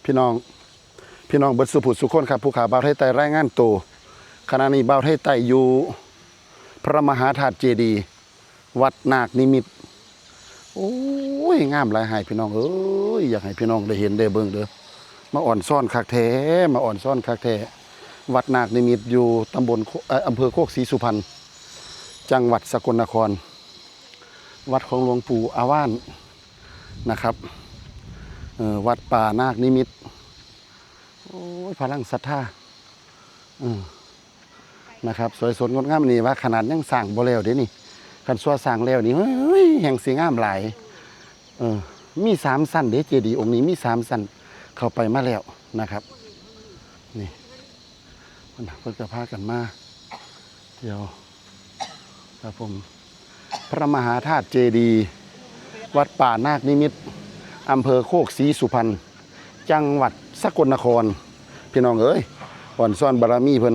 พี่น้องเบิดสุผุสุคนครับผู้ขาบ่าวไทยไต่รายงานตัวขณะนี้บ่าวไทยไต่อยู่พระมหาธาตุเจดีย์วัดนาคนิมิตรโอ้ยงามหลายหายพี่น้องเอ้ยอยากให้พี่น้องได้เห็นได้เบิ่งเด้อมาอ่อนซ่อนคักแท้วัดนาคนิมิตรอยู่ตำบลอำเภอโคกศรีสุพรรณจังหวัดสกลนครวัดของหลวงปู่อาวานนะครับวัดป่านาคนิมิตรโอ้ยพลังศรัทธานะครับสวยสดงดงามนี่ว่าขนาดยังสร้างบ่แล้วเด้นี่คันซัวสร้างแล้วนี่เฮ้ยแห่งสีงามหลายมี3ชั้นเด้เจดีย์องค์นี้มี3ชั้นเข้าไปมาแล้วนะครับนี่เพิ่นก็พากันมาเดี๋ยวครับผมพระมหาธาตุเจดีย์วัดป่านาคนิมิตรอำเภอโคกศรีสุพรรณจังหวัดสกลนครพี่น้องเอ้ยอ่อนซ่อนบารมีเพิ่น